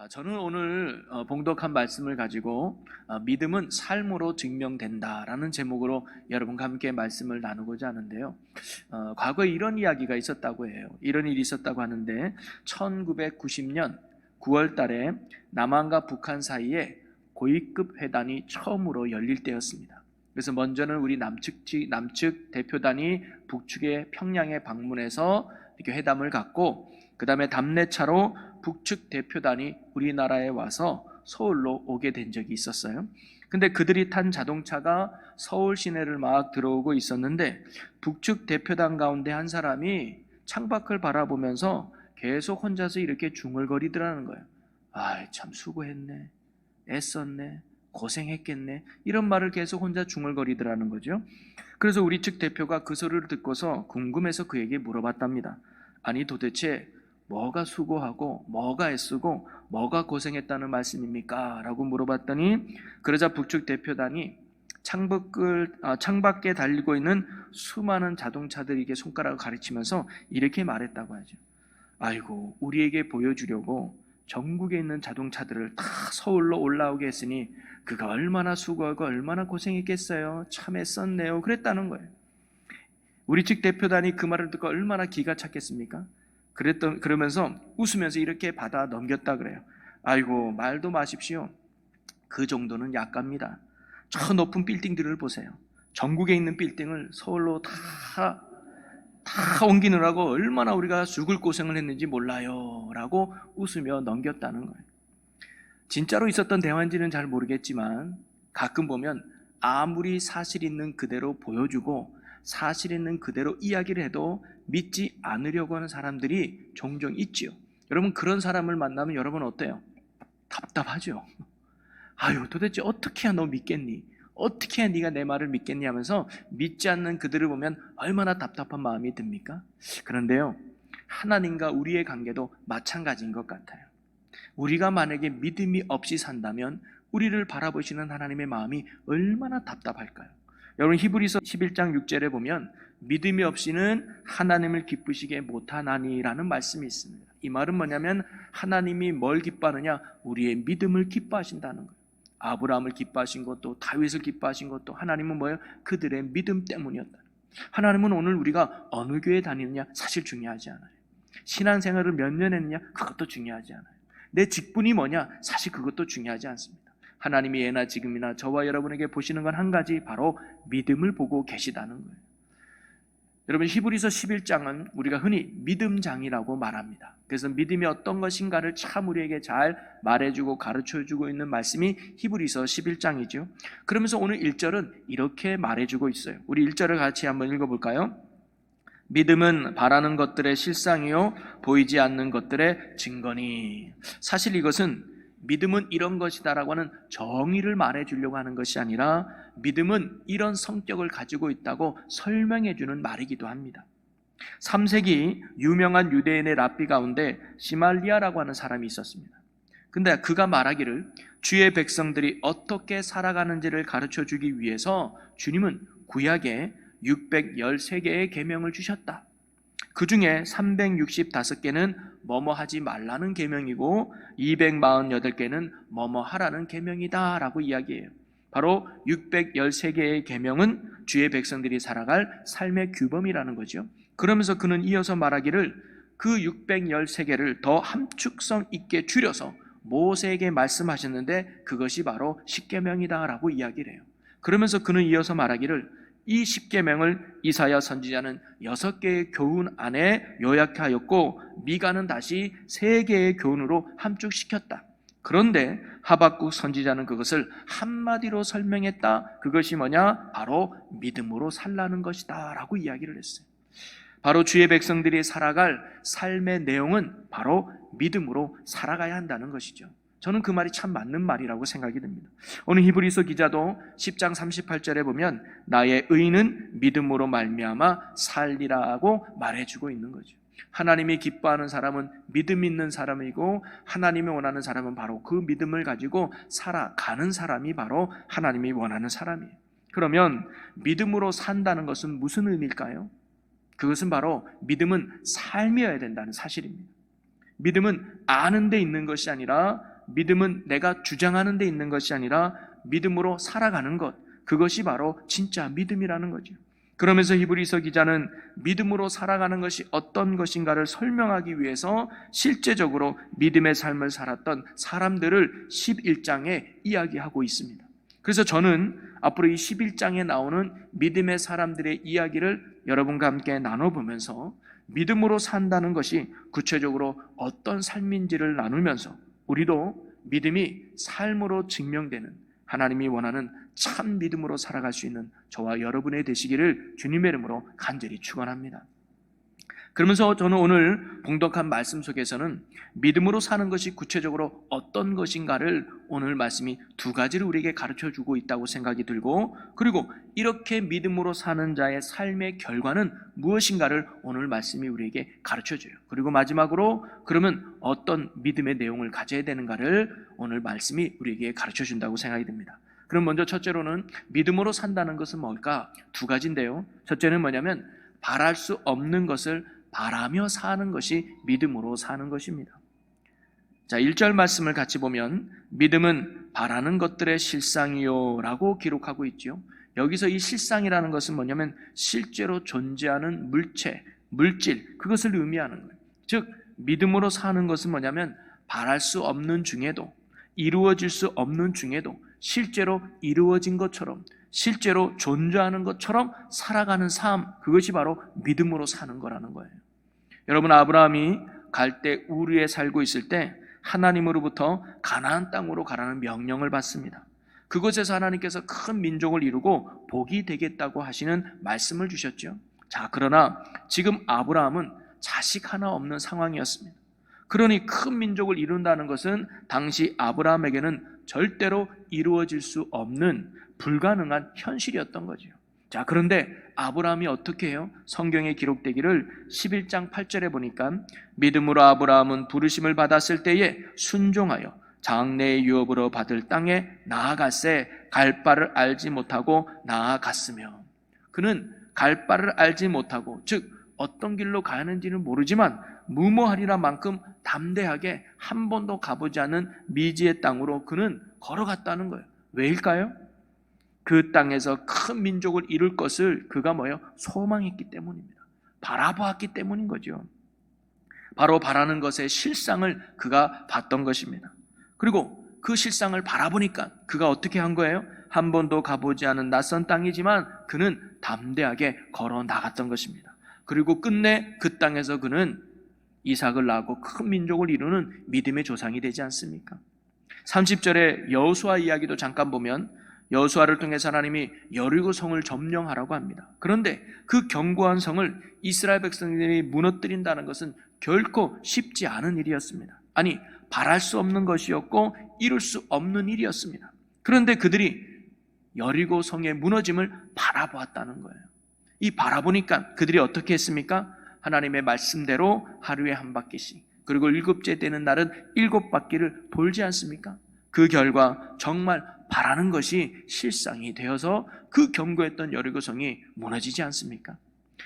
저는 오늘 봉독한 말씀을 가지고 믿음은 삶으로 증명된다라는 제목으로 여러분과 함께 말씀을 나누고자 하는데요. 과거에 이런 이야기가 있었다고 해요. 이런 일이 있었다고 하는데 1990년 9월 달에 남한과 북한 사이에 고위급 회담이 처음으로 열릴 때였습니다. 그래서 먼저는 우리 남측 대표단이 북측의 평양에 방문해서 이렇게 회담을 갖고, 그 다음에 답례차로 북측 대표단이 우리나라에 와서 서울로 오게 된 적이 있었어요. 근데 그들이 탄 자동차가 서울 시내를 막 들어오고 있었는데, 북측 대표단 가운데 한 사람이 창밖을 바라보면서 계속 혼자서 이렇게 중얼거리더라는 거예요. 참 수고했네, 애썼네, 고생했겠네, 이런 말을 계속 혼자 중얼거리더라는 거죠. 그래서 우리 측 대표가 그 소리를 듣고서 궁금해서 그에게 물어봤답니다. 아니, 도대체 뭐가 수고하고 뭐가 애쓰고 뭐가 고생했다는 말씀입니까? 라고 물어봤더니, 그러자 북측 대표단이 창밖에 달리고 있는 수많은 자동차들에게 손가락을 가리치면서 이렇게 말했다고 하죠. 아이고, 우리에게 보여주려고 전국에 있는 자동차들을 다 서울로 올라오게 했으니 그가 얼마나 수고하고 얼마나 고생했겠어요. 참 애썼네요. 그랬다는 거예요. 우리 측 대표단이 그 말을 듣고 얼마나 기가 찼겠습니까? 그러면서 웃으면서 이렇게 받아 넘겼다 그래요. 아이고, 말도 마십시오. 그 정도는 약갑니다. 저 높은 빌딩들을 보세요. 전국에 있는 빌딩을 서울로 다 옮기느라고 얼마나 우리가 죽을 고생을 했는지 몰라요. 라고 웃으며 넘겼다는 거예요. 진짜로 있었던 대화인지는 잘 모르겠지만, 가끔 보면 아무리 사실 있는 그대로 보여주고 사실 있는 그대로 이야기를 해도 믿지 않으려고 하는 사람들이 종종 있지요. 여러분, 그런 사람을 만나면 여러분 어때요? 답답하죠. 도대체 어떻게 해야 너 믿겠니? 어떻게 해야 네가 내 말을 믿겠니? 하면서 믿지 않는 그들을 보면 얼마나 답답한 마음이 듭니까? 그런데요, 하나님과 우리의 관계도 마찬가지인 것 같아요. 우리가 만약에 믿음이 없이 산다면 우리를 바라보시는 하나님의 마음이 얼마나 답답할까요? 여러분, 히브리서 11장 6절에 보면 믿음이 없이는 하나님을 기쁘시게 못하나니라는 말씀이 있습니다. 이 말은 뭐냐면, 하나님이 뭘 기뻐하느냐? 우리의 믿음을 기뻐하신다는 거예요. 아브라함을 기뻐하신 것도, 다윗을 기뻐하신 것도 하나님은 뭐예요? 그들의 믿음 때문이었다. 하나님은 오늘 우리가 어느 교회 다니느냐 사실 중요하지 않아요. 신앙생활을 몇 년 했느냐 그것도 중요하지 않아요. 내 직분이 뭐냐 사실 그것도 중요하지 않습니다. 하나님이 예나 지금이나 저와 여러분에게 보시는 건 한 가지, 바로 믿음을 보고 계시다는 거예요. 여러분, 히브리서 11장은 우리가 흔히 믿음장이라고 말합니다. 그래서 믿음이 어떤 것인가를 참 우리에게 잘 말해주고 가르쳐주고 있는 말씀이 히브리서 11장이죠. 그러면서 오늘 1절은 이렇게 말해주고 있어요. 우리 1절을 같이 한번 읽어볼까요? 믿음은 바라는 것들의 실상이요 보이지 않는 것들의 증거니. 사실 이것은 믿음은 이런 것이다라고 하는 정의를 말해주려고 하는 것이 아니라, 믿음은 이런 성격을 가지고 있다고 설명해주는 말이기도 합니다. 3세기 유명한 유대인의 랍비 가운데 시말리아라고 하는 사람이 있었습니다. 근데 그가 말하기를, 주의 백성들이 어떻게 살아가는지를 가르쳐주기 위해서 주님은 구약에 613개의 계명을 주셨다. 그 중에 365개는 뭐뭐 하지 말라는 계명이고 248개는 뭐뭐 하라는 계명이다 라고 이야기해요. 바로 613개의 계명은 주의 백성들이 살아갈 삶의 규범이라는 거죠. 그러면서 그는 이어서 말하기를, 그 613개를 더 함축성 있게 줄여서 모세에게 말씀하셨는데 그것이 바로 십계명이다 라고 이야기를 해요. 그러면서 그는 이어서 말하기를, 이 십계명을 이사야 선지자는 6개의 교훈 안에 요약하였고 미가는 다시 3개의 교훈으로 함축시켰다. 그런데 하박국 선지자는 그것을 한마디로 설명했다. 그것이 뭐냐? 바로 믿음으로 살라는 것이다 라고 이야기를 했어요. 바로 주의 백성들이 살아갈 삶의 내용은 바로 믿음으로 살아가야 한다는 것이죠. 저는 그 말이 참 맞는 말이라고 생각이 듭니다. 오늘 히브리서 기자도 10장 38절에 보면 나의 의는 믿음으로 말미암아 살리라고 말해주고 있는 거죠. 하나님이 기뻐하는 사람은 믿음 있는 사람이고, 하나님이 원하는 사람은 바로 그 믿음을 가지고 살아가는 사람이 바로 하나님이 원하는 사람이에요. 그러면 믿음으로 산다는 것은 무슨 의미일까요? 그것은 바로 믿음은 삶이어야 된다는 사실입니다. 믿음은 아는 데 있는 것이 아니라, 믿음은 내가 주장하는 데 있는 것이 아니라 믿음으로 살아가는 것, 그것이 바로 진짜 믿음이라는 거죠. 그러면서 히브리서 기자는 믿음으로 살아가는 것이 어떤 것인가를 설명하기 위해서 실제적으로 믿음의 삶을 살았던 사람들을 11장에 이야기하고 있습니다. 그래서 저는 앞으로 이 11장에 나오는 믿음의 사람들의 이야기를 여러분과 함께 나눠보면서 믿음으로 산다는 것이 구체적으로 어떤 삶인지를 나누면서 우리도 믿음이 삶으로 증명되는, 하나님이 원하는 참 믿음으로 살아갈 수 있는 저와 여러분의 되시기를 주님의 이름으로 간절히 축원합니다. 그러면서 저는 오늘 봉독한 말씀 속에서는 믿음으로 사는 것이 구체적으로 어떤 것인가를 오늘 말씀이 두 가지를 우리에게 가르쳐주고 있다고 생각이 들고, 그리고 이렇게 믿음으로 사는 자의 삶의 결과는 무엇인가를 오늘 말씀이 우리에게 가르쳐줘요. 그리고 마지막으로 그러면 어떤 믿음의 내용을 가져야 되는가를 오늘 말씀이 우리에게 가르쳐준다고 생각이 듭니다. 그럼 먼저 첫째로는 믿음으로 산다는 것은 뭘까? 두 가지인데요. 첫째는 뭐냐면 바랄 수 없는 것을 바라며 사는 것이 믿음으로 사는 것입니다. 자, 1절 말씀을 같이 보면 믿음은 바라는 것들의 실상이요 라고 기록하고 있죠. 여기서 이 실상이라는 것은 뭐냐면 실제로 존재하는 물체, 물질, 그것을 의미하는 거예요. 즉 믿음으로 사는 것은 뭐냐면 바랄 수 없는 중에도, 이루어질 수 없는 중에도 실제로 이루어진 것처럼, 실제로 존재하는 것처럼 살아가는 삶, 그것이 바로 믿음으로 사는 거라는 거예요. 여러분, 아브라함이 갈대 우르에 살고 있을 때 하나님으로부터 가나안 땅으로 가라는 명령을 받습니다. 그곳에서 하나님께서 큰 민족을 이루고 복이 되겠다고 하시는 말씀을 주셨죠. 자, 그러나 지금 아브라함은 자식 하나 없는 상황이었습니다. 그러니 큰 민족을 이룬다는 것은 당시 아브라함에게는 절대로 이루어질 수 없는 불가능한 현실이었던 거죠. 자, 그런데 아브라함이 어떻게 해요? 성경에 기록되기를 11장 8절에 보니까 믿음으로 아브라함은 부르심을 받았을 때에 순종하여 장래의 유업으로 받을 땅에 나아갔세 갈 바를 알지 못하고 나아갔으며, 그는 갈 바를 알지 못하고, 즉 어떤 길로 가는지는 모르지만 무모하리라 만큼 담대하게 한 번도 가보지 않은 미지의 땅으로 그는 걸어갔다는 거예요. 왜일까요? 그 땅에서 큰 민족을 이룰 것을 그가 소망했기 때문입니다. 바라보았기 때문인 거죠. 바로 바라는 것의 실상을 그가 봤던 것입니다. 그리고 그 실상을 바라보니까 그가 어떻게 한 거예요? 한 번도 가보지 않은 낯선 땅이지만 그는 담대하게 걸어 나갔던 것입니다. 그리고 끝내 그 땅에서 그는 이삭을 낳고 큰 민족을 이루는 믿음의 조상이 되지 않습니까? 30절의 여호수아 이야기도 잠깐 보면 여호수아를 통해서 하나님이 여리고 성을 점령하라고 합니다. 그런데 그 견고한 성을 이스라엘 백성들이 무너뜨린다는 것은 결코 쉽지 않은 일이었습니다. 아니, 바랄 수 없는 것이었고 이룰 수 없는 일이었습니다. 그런데 그들이 여리고 성의 무너짐을 바라보았다는 거예요. 이 바라보니까 그들이 어떻게 했습니까? 하나님의 말씀대로 하루에 한 바퀴씩, 그리고 7째 되는 날은 7바퀴를 돌지 않습니까? 그 결과 정말 바라는 것이 실상이 되어서 그 견고했던 여리고 성이 무너지지 않습니까?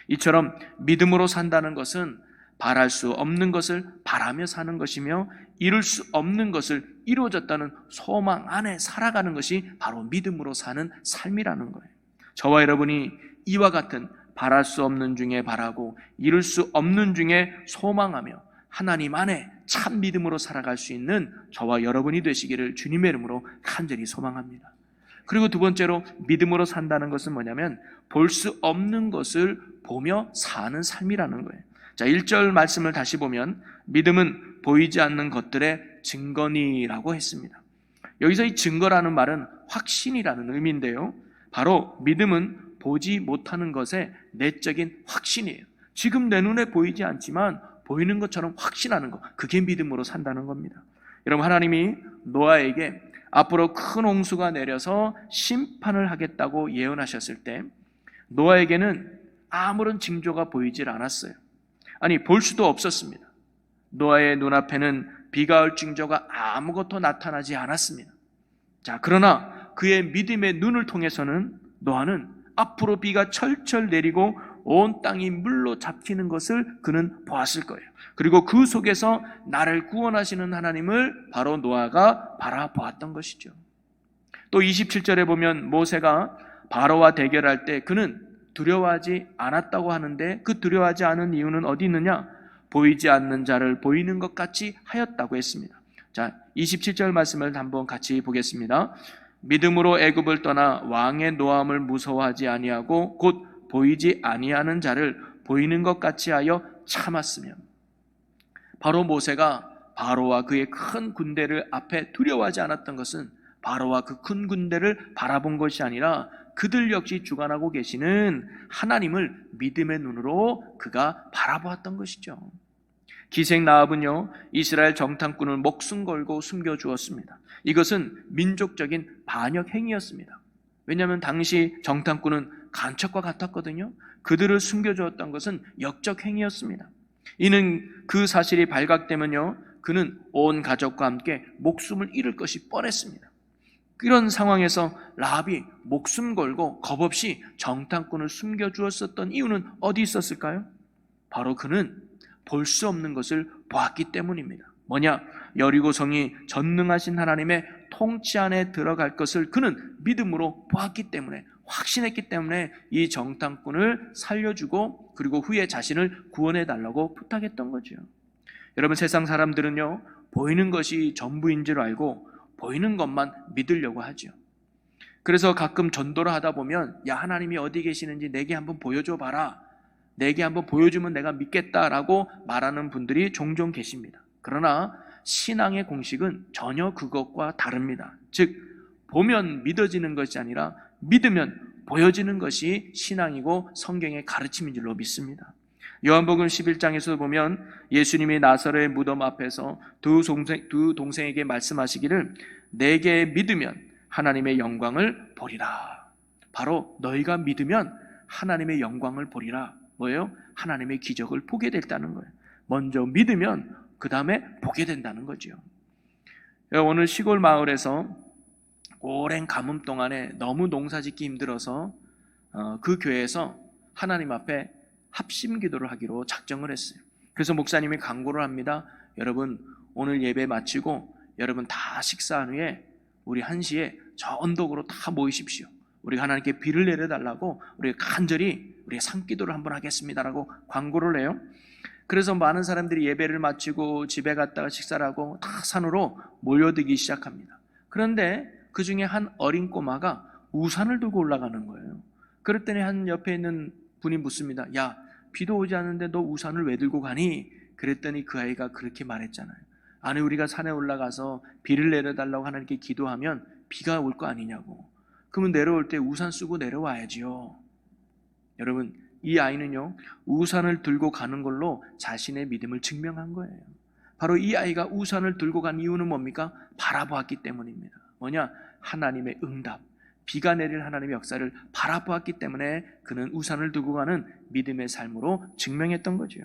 이처럼 믿음으로 산다는 것은 바랄 수 없는 것을 바라며 사는 것이며 이룰 수 없는 것을 이루어졌다는 소망 안에 살아가는 것이 바로 믿음으로 사는 삶이라는 거예요. 저와 여러분이 이와 같은 바랄 수 없는 중에 바라고 이룰 수 없는 중에 소망하며 하나님 안에 참 믿음으로 살아갈 수 있는 저와 여러분이 되시기를 주님의 이름으로 간절히 소망합니다. 그리고 두 번째로 믿음으로 산다는 것은 뭐냐면 볼 수 없는 것을 보며 사는 삶이라는 거예요. 자, 1절 말씀을 다시 보면 믿음은 보이지 않는 것들의 증거니라고 했습니다. 여기서 이 증거라는 말은 확신이라는 의미인데요, 바로 믿음은 보지 못하는 것의 내적인 확신이에요. 지금 내 눈에 보이지 않지만 보이는 것처럼 확신하는 것, 그게 믿음으로 산다는 겁니다. 여러분, 하나님이 노아에게 앞으로 큰 홍수가 내려서 심판을 하겠다고 예언하셨을 때 노아에게는 아무런 징조가 보이질 않았어요. 아니, 볼 수도 없었습니다. 노아의 눈앞에는 비가 올 징조가 아무것도 나타나지 않았습니다. 자, 그러나 그의 믿음의 눈을 통해서는 노아는 앞으로 비가 철철 내리고 온 땅이 물로 잡히는 것을 그는 보았을 거예요. 그리고 그 속에서 나를 구원하시는 하나님을 바로 노아가 바라보았던 것이죠. 또 27절에 보면 모세가 바로와 대결할 때 그는 두려워하지 않았다고 하는데, 그 두려워하지 않은 이유는 어디 있느냐? 보이지 않는 자를 보이는 것 같이 하였다고 했습니다. 자, 27절 말씀을 한번 같이 보겠습니다. 믿음으로 애굽을 떠나 왕의 노함을 무서워하지 아니하고 곧 보이지 아니하는 자를 보이는 것 같이 하여 참았으며. 바로 모세가 바로와 그의 큰 군대를 앞에 두려워하지 않았던 것은 바로와 그 큰 군대를 바라본 것이 아니라 그들 역시 주관하고 계시는 하나님을 믿음의 눈으로 그가 바라보았던 것이죠. 기생 라합은요, 이스라엘 정탐꾼을 목숨 걸고 숨겨주었습니다. 이것은 민족적인 반역 행위였습니다. 왜냐하면 당시 정탐꾼은 간첩과 같았거든요. 그들을 숨겨주었던 것은 역적 행위였습니다. 이는 그 사실이 발각되면요, 그는 온 가족과 함께 목숨을 잃을 것이 뻔했습니다. 이런 상황에서 라합이 목숨 걸고 겁없이 정탐꾼을 숨겨주었었던 이유는 어디 있었을까요? 바로 그는 볼 수 없는 것을 보았기 때문입니다. 뭐냐? 여리고성이 전능하신 하나님의 통치 안에 들어갈 것을 그는 믿음으로 보았기 때문에, 확신했기 때문에 이 정탐꾼을 살려주고 그리고 후에 자신을 구원해 달라고 부탁했던 거죠. 여러분, 세상 사람들은요, 보이는 것이 전부인 줄 알고 보이는 것만 믿으려고 하죠. 그래서 가끔 전도를 하다 보면, 야, 하나님이 어디 계시는지 내게 한번 보여줘 봐라, 내게 한번 보여주면 내가 믿겠다라고 말하는 분들이 종종 계십니다. 그러나 신앙의 공식은 전혀 그것과 다릅니다. 즉, 보면 믿어지는 것이 아니라 믿으면 보여지는 것이 신앙이고 성경의 가르침인 줄로 믿습니다. 요한복음 11장에서 보면 예수님이 나사로의 무덤 앞에서 두 동생에게 말씀하시기를, 내게 믿으면 하나님의 영광을 보리라. 바로 너희가 믿으면 하나님의 영광을 보리라. 뭐예요? 하나님의 기적을 보게 됐다는 거예요. 먼저 믿으면 그 다음에 보게 된다는 거죠. 오늘 시골 마을에서 오랜 가뭄 동안에 너무 농사짓기 힘들어서 그 교회에서 하나님 앞에 합심 기도를 하기로 작정을 했어요. 그래서 목사님이 강구를 합니다. 여러분, 오늘 예배 마치고 여러분 다 식사한 후에 우리 1시에 저 언덕으로 다 모이십시오. 우리가 하나님께 비를 내려달라고 우리가 간절히 우리가 산기도를 한번 하겠습니다라고 광고를 해요. 그래서 많은 사람들이 예배를 마치고 집에 갔다가 식사를 하고 다 산으로 모여들기 시작합니다. 그런데 그 중에 한 어린 꼬마가 우산을 들고 올라가는 거예요. 그랬더니 한 옆에 있는 분이 묻습니다. 야, 비도 오지 않는데 너 우산을 왜 들고 가니? 그랬더니 그 아이가 그렇게 말했잖아요. 아니, 우리가 산에 올라가서 비를 내려달라고 하나님께 기도하면 비가 올 거 아니냐고. 그러면 내려올 때 우산 쓰고 내려와야지요. 여러분, 이 아이는요, 우산을 들고 가는 걸로 자신의 믿음을 증명한 거예요. 바로 이 아이가 우산을 들고 간 이유는 뭡니까? 바라보았기 때문입니다. 뭐냐? 하나님의 응답, 비가 내릴 하나님의 역사를 바라보았기 때문에 그는 우산을 들고 가는 믿음의 삶으로 증명했던 거죠.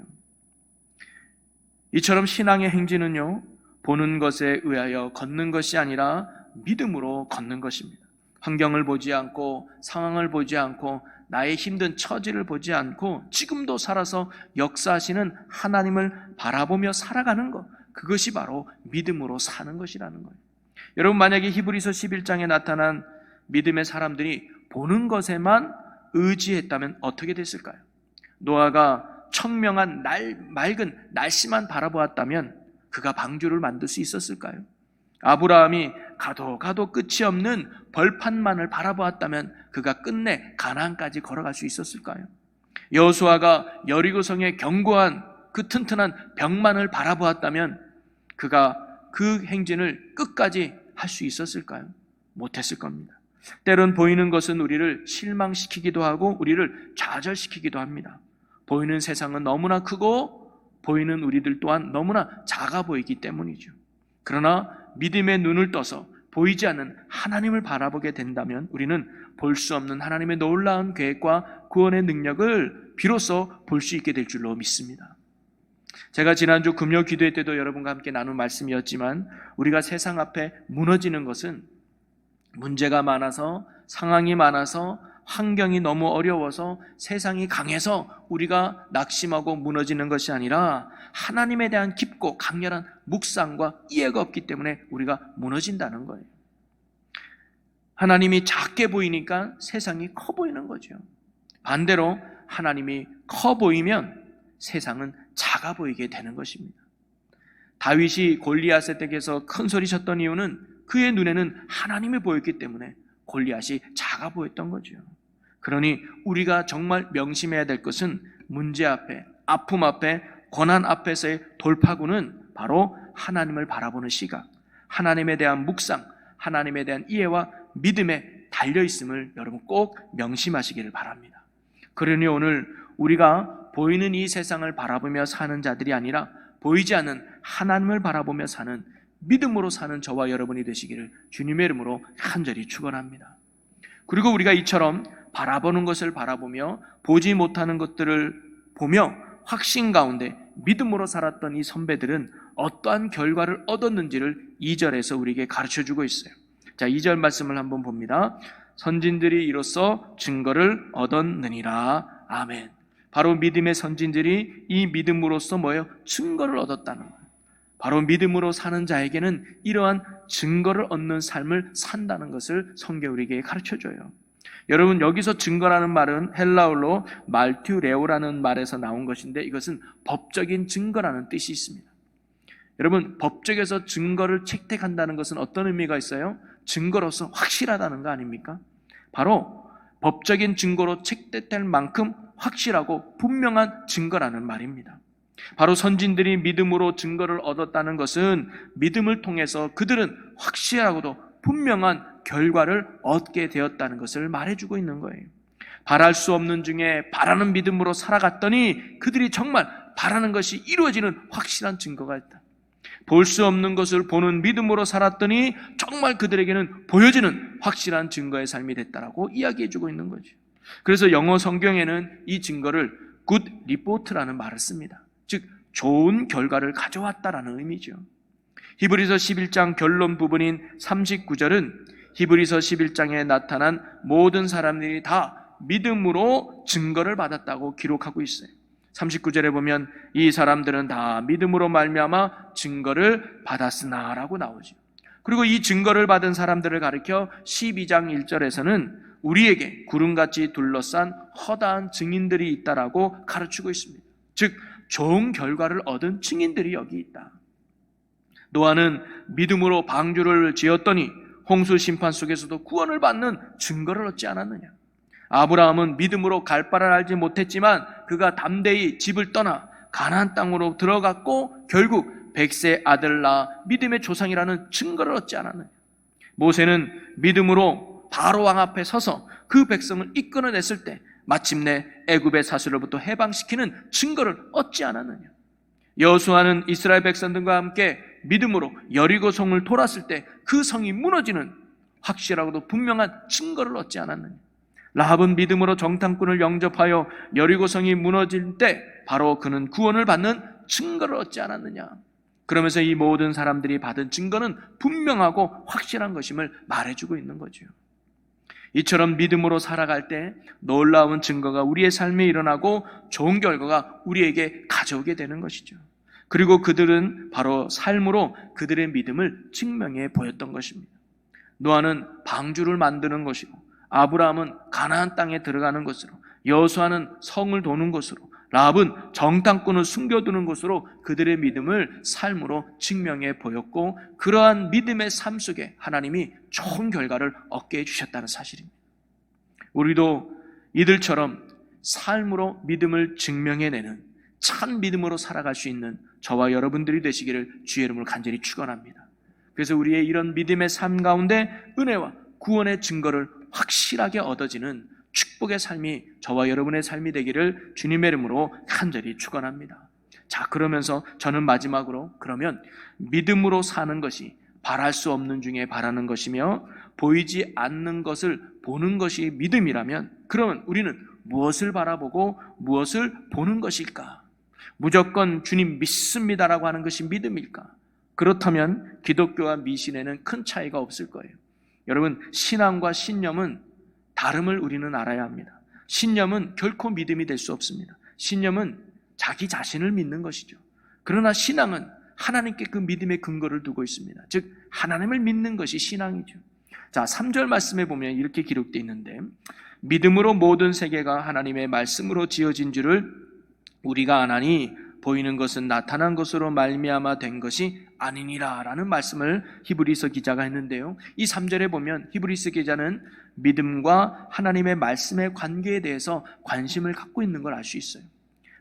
이처럼 신앙의 행진은요, 보는 것에 의하여 걷는 것이 아니라 믿음으로 걷는 것입니다. 환경을 보지 않고 상황을 보지 않고 나의 힘든 처지를 보지 않고 지금도 살아서 역사하시는 하나님을 바라보며 살아가는 것, 그것이 바로 믿음으로 사는 것이라는 거예요. 여러분, 만약에 히브리서 11장에 나타난 믿음의 사람들이 보는 것에만 의지했다면 어떻게 됐을까요? 노아가 청명한 맑은 날씨만 바라보았다면 그가 방주를 만들 수 있었을까요? 아브라함이 가도 끝이 없는 벌판만을 바라보았다면 그가 끝내 가나안까지 걸어갈 수 있었을까요? 여호수아가 여리고성의 견고한 그 튼튼한 벽만을 바라보았다면 그가 그 행진을 끝까지 할 수 있었을까요? 못했을 겁니다. 때론 보이는 것은 우리를 실망시키기도 하고 우리를 좌절시키기도 합니다. 보이는 세상은 너무나 크고 보이는 우리들 또한 너무나 작아 보이기 때문이죠. 그러나 믿음의 눈을 떠서 보이지 않는 하나님을 바라보게 된다면 우리는 볼 수 없는 하나님의 놀라운 계획과 구원의 능력을 비로소 볼 수 있게 될 줄로 믿습니다. 제가 지난주 금요 기도회 때도 여러분과 함께 나눈 말씀이었지만, 우리가 세상 앞에 무너지는 것은 문제가 많아서, 상황이 많아서, 환경이 너무 어려워서 세상이 강해서 우리가 낙심하고 무너지는 것이 아니라 하나님에 대한 깊고 강렬한 묵상과 이해가 없기 때문에 우리가 무너진다는 거예요. 하나님이 작게 보이니까 세상이 커 보이는 거죠. 반대로 하나님이 커 보이면 세상은 작아 보이게 되는 것입니다. 다윗이 골리앗의 댁에서 큰 소리 쳤던 이유는 그의 눈에는 하나님이 보였기 때문에 골리앗이 작아 보였던 거죠. 그러니 우리가 정말 명심해야 될 것은 문제 앞에, 아픔 앞에, 고난 앞에서의 돌파구는 바로 하나님을 바라보는 시각, 하나님에 대한 묵상, 하나님에 대한 이해와 믿음에 달려있음을 여러분 꼭 명심하시기를 바랍니다. 그러니 오늘 우리가 보이는 이 세상을 바라보며 사는 자들이 아니라 보이지 않는 하나님을 바라보며 사는, 믿음으로 사는 저와 여러분이 되시기를 주님의 이름으로 간절히 축원합니다. 그리고 우리가 이처럼 바라보는 것을 바라보며 보지 못하는 것들을 보며 확신 가운데 믿음으로 살았던 이 선배들은 어떠한 결과를 얻었는지를 2절에서 우리에게 가르쳐주고 있어요. 자, 2절 말씀을 한번 봅니다. 선진들이 이로써 증거를 얻었느니라. 아멘. 바로 믿음의 선진들이 이 믿음으로써 뭐예요? 증거를 얻었다는 거예요. 바로 믿음으로 사는 자에게는 이러한 증거를 얻는 삶을 산다는 것을 성경 우리에게 가르쳐줘요. 여러분, 여기서 증거라는 말은 헬라어로 말투레오라는 말에서 나온 것인데 이것은 법적인 증거라는 뜻이 있습니다. 여러분, 법적에서 증거를 채택한다는 것은 어떤 의미가 있어요? 증거로서 확실하다는 거 아닙니까? 바로 법적인 증거로 채택될 만큼 확실하고 분명한 증거라는 말입니다. 바로 선진들이 믿음으로 증거를 얻었다는 것은 믿음을 통해서 그들은 확실하고도 분명한 결과를 얻게 되었다는 것을 말해주고 있는 거예요. 바랄 수 없는 중에 바라는 믿음으로 살아갔더니 그들이 정말 바라는 것이 이루어지는 확실한 증거가 있다. 볼 수 없는 것을 보는 믿음으로 살았더니 정말 그들에게는 보여지는 확실한 증거의 삶이 됐다라고 이야기해주고 있는 거죠. 그래서 영어 성경에는 이 증거를 good report라는 말을 씁니다. 즉 좋은 결과를 가져왔다라는 의미죠. 히브리서 11장 결론 부분인 39절은 히브리서 11장에 나타난 모든 사람들이 다 믿음으로 증거를 받았다고 기록하고 있어요. 39절에 보면 이 사람들은 다 믿음으로 말미암아 증거를 받았으나 라고 나오죠. 그리고 이 증거를 받은 사람들을 가리켜 12장 1절에서는 우리에게 구름같이 둘러싼 허다한 증인들이 있다라고 가르치고 있습니다. 즉 좋은 결과를 얻은 증인들이 여기 있다. 노아는 믿음으로 방주를 지었더니 홍수 심판 속에서도 구원을 받는 증거를 얻지 않았느냐. 아브라함은 믿음으로 갈 바를 알지 못했지만 그가 담대히 집을 떠나 가나안 땅으로 들어갔고 결국 100세 아들 낳아 믿음의 조상이라는 증거를 얻지 않았느냐. 모세는 믿음으로 바로 왕 앞에 서서 그 백성을 이끌어냈을 때 마침내 애굽의 사슬로부터 해방시키는 증거를 얻지 않았느냐. 여호수아는 이스라엘 백성들과 함께 믿음으로 여리고 성을 돌았을 때 그 성이 무너지는 확실하고도 분명한 증거를 얻지 않았느냐. 라합은 믿음으로 정탐꾼을 영접하여 여리고 성이 무너질 때 바로 그는 구원을 받는 증거를 얻지 않았느냐. 그러면서 이 모든 사람들이 받은 증거는 분명하고 확실한 것임을 말해주고 있는 거죠. 이처럼 믿음으로 살아갈 때 놀라운 증거가 우리의 삶에 일어나고 좋은 결과가 우리에게 가져오게 되는 것이죠. 그리고 그들은 바로 삶으로 그들의 믿음을 증명해 보였던 것입니다. 노아는 방주를 만드는 것이고 아브라함은 가나안 땅에 들어가는 것으로, 여호수아는 성을 도는 것으로, 라합은 정탐꾼을 숨겨두는 것으로 그들의 믿음을 삶으로 증명해 보였고 그러한 믿음의 삶 속에 하나님이 좋은 결과를 얻게 해주셨다는 사실입니다. 우리도 이들처럼 삶으로 믿음을 증명해내는 참 믿음으로 살아갈 수 있는 저와 여러분들이 되시기를 주의 이름으로 간절히 축원합니다. 그래서 우리의 이런 믿음의 삶 가운데 은혜와 구원의 증거를 확실하게 얻어지는 축복의 삶이 저와 여러분의 삶이 되기를 주님의 이름으로 간절히 축원합니다. 자, 그러면서 저는 마지막으로 그러면 믿음으로 사는 것이 바랄 수 없는 중에 바라는 것이며 보이지 않는 것을 보는 것이 믿음이라면 그러면 우리는 무엇을 바라보고 무엇을 보는 것일까? 무조건 주님 믿습니다라고 하는 것이 믿음일까? 그렇다면 기독교와 미신에는 큰 차이가 없을 거예요. 여러분, 신앙과 신념은 다름을 우리는 알아야 합니다. 신념은 결코 믿음이 될 수 없습니다. 신념은 자기 자신을 믿는 것이죠. 그러나 신앙은 하나님께 그 믿음의 근거를 두고 있습니다. 즉 하나님을 믿는 것이 신앙이죠. 자, 3절 말씀에 보면 이렇게 기록되어 있는데, 믿음으로 모든 세계가 하나님의 말씀으로 지어진 줄을 우리가 아나니 보이는 것은 나타난 것으로 말미암아 된 것이 아니니라 라는 말씀을 히브리서 기자가 했는데요, 이 3절에 보면 히브리서 기자는 믿음과 하나님의 말씀의 관계에 대해서 관심을 갖고 있는 걸 알 수 있어요.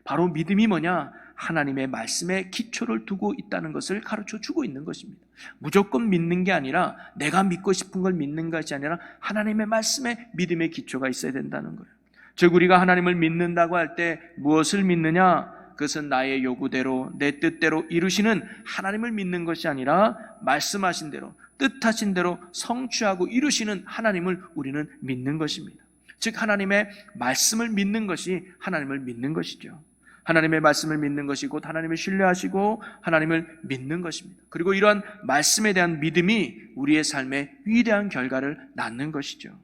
바로 믿음이 뭐냐? 하나님의 말씀에 기초를 두고 있다는 것을 가르쳐 주고 있는 것입니다. 무조건 믿는 게 아니라 내가 믿고 싶은 걸 믿는 것이 아니라 하나님의 말씀에 믿음의 기초가 있어야 된다는 거예요. 즉 우리가 하나님을 믿는다고 할 때 무엇을 믿느냐? 그것은 나의 요구대로 내 뜻대로 이루시는 하나님을 믿는 것이 아니라 말씀하신 대로 뜻하신 대로 성취하고 이루시는 하나님을 우리는 믿는 것입니다. 즉 하나님의 말씀을 믿는 것이 하나님을 믿는 것이죠. 하나님의 말씀을 믿는 것이 곧 하나님을 신뢰하시고 하나님을 믿는 것입니다. 그리고 이러한 말씀에 대한 믿음이 우리의 삶에 위대한 결과를 낳는 것이죠.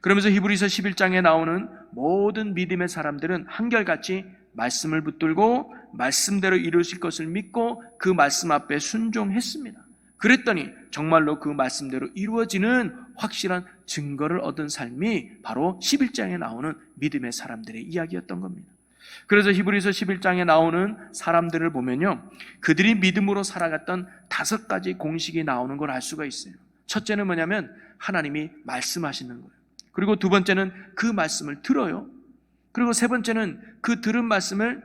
그러면서 히브리서 11장에 나오는 모든 믿음의 사람들은 한결같이 말씀을 붙들고 말씀대로 이루실 것을 믿고 그 말씀 앞에 순종했습니다. 그랬더니 정말로 그 말씀대로 이루어지는 확실한 증거를 얻은 삶이 바로 11장에 나오는 믿음의 사람들의 이야기였던 겁니다. 그래서 히브리서 11장에 나오는 사람들을 보면요, 그들이 믿음으로 살아갔던 5가지 공식이 나오는 걸 알 수가 있어요. 첫째는 뭐냐면 하나님이 말씀하시는 거예요. 그리고 두 번째는 그 말씀을 들어요. 그리고 세 번째는 그 들은 말씀을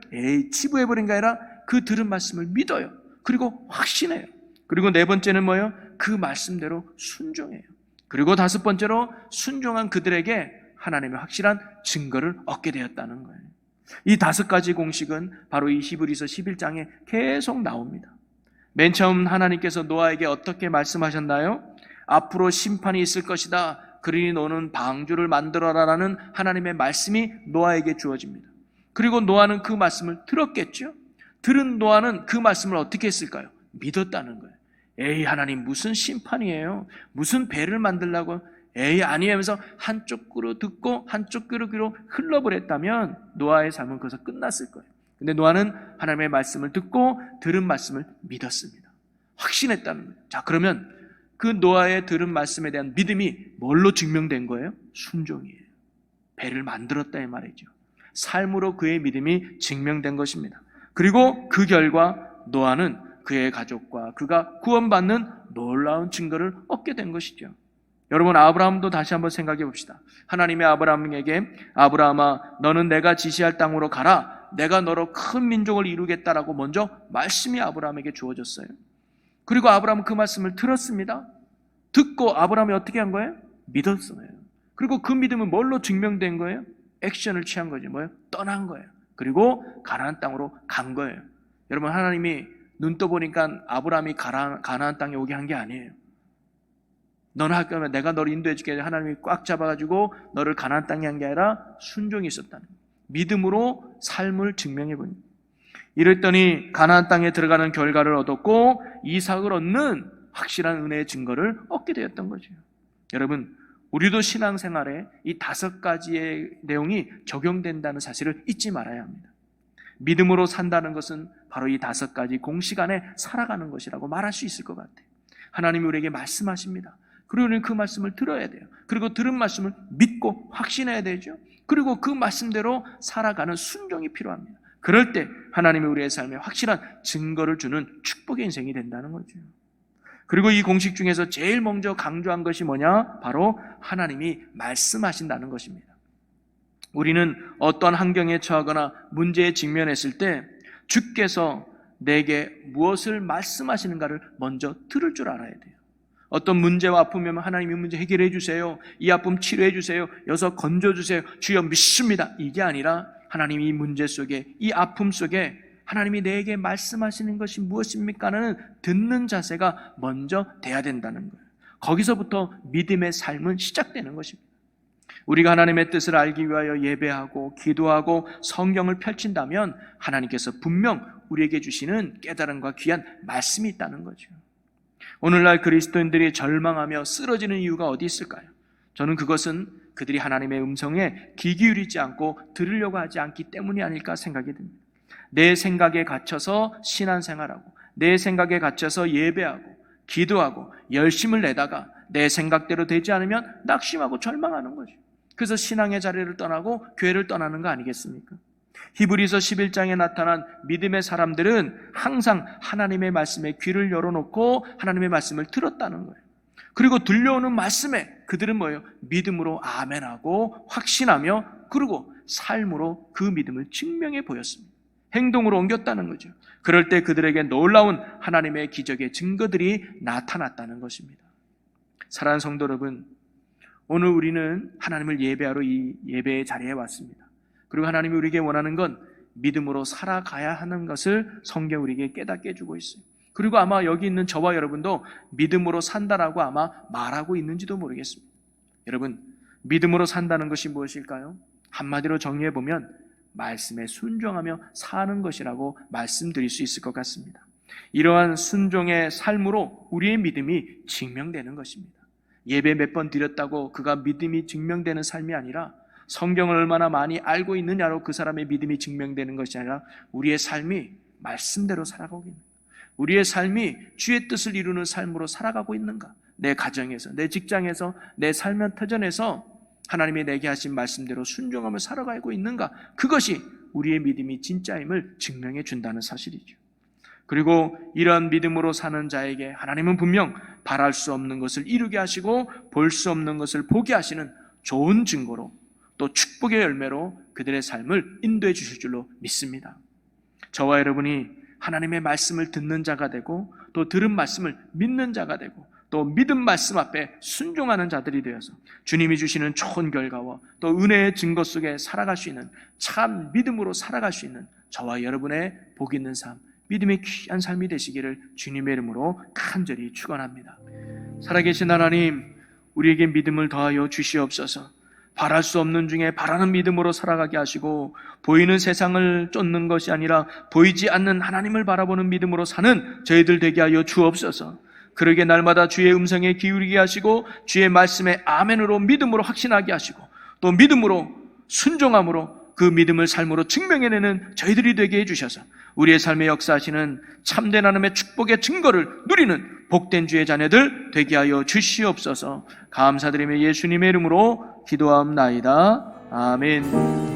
치부해버린 게 아니라 그 들은 말씀을 믿어요. 그리고 확신해요. 그리고 네 번째는 뭐예요? 그 말씀대로 순종해요. 그리고 5번째로 순종한 그들에게 하나님의 확실한 증거를 얻게 되었다는 거예요. 이 5가지 공식은 바로 이 히브리서 11장에 계속 나옵니다. 맨 처음 하나님께서 노아에게 어떻게 말씀하셨나요? 앞으로 심판이 있을 것이다. 그러니 너는 방주를 만들어라라는 하나님의 말씀이 노아에게 주어집니다. 그리고 노아는 그 말씀을 들었겠죠. 들은 노아는 그 말씀을 어떻게 했을까요? 믿었다는 거예요. 에이 하나님 무슨 심판이에요? 무슨 배를 만들라고? 에이 아니에요 하면서 한쪽 귀로 듣고 한쪽 귀로 흘러버렸다면 노아의 삶은 거기서 끝났을 거예요. 근데 노아는 하나님의 말씀을 듣고 들은 말씀을 믿었습니다. 확신했다는 거예요. 자, 그러면 그 노아의 들은 말씀에 대한 믿음이 뭘로 증명된 거예요? 순종이에요. 배를 만들었다 이 말이죠. 삶으로 그의 믿음이 증명된 것입니다. 그리고 그 결과 노아는 그의 가족과 그가 구원받는 놀라운 증거를 얻게 된 것이죠. 여러분, 아브라함도 다시 한번 생각해 봅시다. 하나님의 아브라함에게 아브라함아 너는 내가 지시할 땅으로 가라. 내가 너로 큰 민족을 이루겠다라고 먼저 말씀이 아브라함에게 주어졌어요. 그리고 아브라함은 그 말씀을 들었습니다. 듣고 아브라함이 어떻게 한 거예요? 믿었어요. 그리고 그 믿음은 뭘로 증명된 거예요? 액션을 취한 거죠. 뭐예요? 떠난 거예요. 그리고 가나안 땅으로 간 거예요. 여러분, 하나님이 눈 떠보니까 아브라함이 가나안 땅에 오게 한 게 아니에요. 너는 할 거면 내가 너를 인도해 줄게. 하나님이 꽉 잡아가지고 너를 가나안 땅에 한 게 아니라 순종이 있었다는 거예요. 믿음으로 삶을 증명해 본 거예요. 이랬더니 가나안 땅에 들어가는 결과를 얻었고 이삭을 얻는 확실한 은혜의 증거를 얻게 되었던 거죠. 여러분, 우리도 신앙생활에 이 5가지의 내용이 적용된다는 사실을 잊지 말아야 합니다. 믿음으로 산다는 것은 바로 이 5가지 공식 안에 살아가는 것이라고 말할 수 있을 것 같아요. 하나님이 우리에게 말씀하십니다. 그리고 우리는 그 말씀을 들어야 돼요. 그리고 들은 말씀을 믿고 확신해야 되죠. 그리고 그 말씀대로 살아가는 순종이 필요합니다. 그럴 때 하나님이 우리의 삶에 확실한 증거를 주는 축복의 인생이 된다는 거죠. 그리고 이 공식 중에서 제일 먼저 강조한 것이 뭐냐? 바로 하나님이 말씀하신다는 것입니다. 우리는 어떤 환경에 처하거나 문제에 직면했을 때 주께서 내게 무엇을 말씀하시는가를 먼저 들을 줄 알아야 돼요. 어떤 문제와 아픔이면 하나님이 문제 해결해 주세요. 이 아픔 치료해 주세요. 여기서 건져 주세요. 주여 믿습니다. 이게 아니라 하나님이 이 문제 속에, 이 아픔 속에 하나님이 내게 말씀하시는 것이 무엇입니까는 듣는 자세가 먼저 돼야 된다는 거예요. 거기서부터 믿음의 삶은 시작되는 것입니다. 우리가 하나님의 뜻을 알기 위하여 예배하고 기도하고 성경을 펼친다면 하나님께서 분명 우리에게 주시는 깨달음과 귀한 말씀이 있다는 거죠. 오늘날 그리스도인들이 절망하며 쓰러지는 이유가 어디 있을까요? 저는 그것은 그들이 하나님의 음성에 귀 기울이지 않고 들으려고 하지 않기 때문이 아닐까 생각이 듭니다. 내 생각에 갇혀서 신앙생활하고 내 생각에 갇혀서 예배하고 기도하고 열심을 내다가 내 생각대로 되지 않으면 낙심하고 절망하는 거죠. 그래서 신앙의 자리를 떠나고 교회를 떠나는 거 아니겠습니까? 히브리서 11장에 나타난 믿음의 사람들은 항상 하나님의 말씀에 귀를 열어놓고 하나님의 말씀을 들었다는 거예요. 그리고 들려오는 말씀에 그들은 뭐예요? 믿음으로 아멘하고 확신하며 그리고 삶으로 그 믿음을 증명해 보였습니다. 행동으로 옮겼다는 거죠. 그럴 때 그들에게 놀라운 하나님의 기적의 증거들이 나타났다는 것입니다. 사랑하는 성도 여러분, 오늘 우리는 하나님을 예배하러 이 예배의 자리에 왔습니다. 그리고 하나님이 우리에게 원하는 건 믿음으로 살아가야 하는 것을 성경 우리에게 깨닫게 해주고 있어요. 그리고 아마 여기 있는 저와 여러분도 믿음으로 산다라고 아마 말하고 있는지도 모르겠습니다. 여러분, 믿음으로 산다는 것이 무엇일까요? 한마디로 정리해보면 말씀에 순종하며 사는 것이라고 말씀드릴 수 있을 것 같습니다. 이러한 순종의 삶으로 우리의 믿음이 증명되는 것입니다. 예배 몇 번 드렸다고 그가 믿음이 증명되는 삶이 아니라 성경을 얼마나 많이 알고 있느냐로 그 사람의 믿음이 증명되는 것이 아니라 우리의 삶이 말씀대로 살아가고 있는, 우리의 삶이 주의 뜻을 이루는 삶으로 살아가고 있는가, 내 가정에서, 내 직장에서, 내 삶의 터전에서 하나님이 내게 하신 말씀대로 순종하며 살아가고 있는가, 그것이 우리의 믿음이 진짜임을 증명해 준다는 사실이죠. 그리고 이러한 믿음으로 사는 자에게 하나님은 분명 바랄 수 없는 것을 이루게 하시고 볼 수 없는 것을 보게 하시는 좋은 증거로 또 축복의 열매로 그들의 삶을 인도해 주실 줄로 믿습니다. 저와 여러분이 하나님의 말씀을 듣는 자가 되고 또 들은 말씀을 믿는 자가 되고 또 믿은 말씀 앞에 순종하는 자들이 되어서 주님이 주시는 좋은 결과와 또 은혜의 증거 속에 살아갈 수 있는 참 믿음으로 살아갈 수 있는 저와 여러분의 복 있는 삶, 믿음의 귀한 삶이 되시기를 주님의 이름으로 간절히 축원합니다. 살아계신 하나님, 우리에게 믿음을 더하여 주시옵소서. 바랄 수 없는 중에 바라는 믿음으로 살아가게 하시고 보이는 세상을 쫓는 것이 아니라 보이지 않는 하나님을 바라보는 믿음으로 사는 저희들 되게 하여 주옵소서. 그러게 날마다 주의 음성에 기울이게 하시고 주의 말씀에 아멘으로 믿음으로 확신하게 하시고 또 믿음으로 순종함으로 그 믿음을 삶으로 증명해내는 저희들이 되게 해주셔서 우리의 삶에 역사하시는 참된 하나님의 축복의 증거를 누리는 복된 주의 자녀들 되게 하여 주시옵소서. 감사드리며 예수님의 이름으로 기도하옵나이다. 아멘.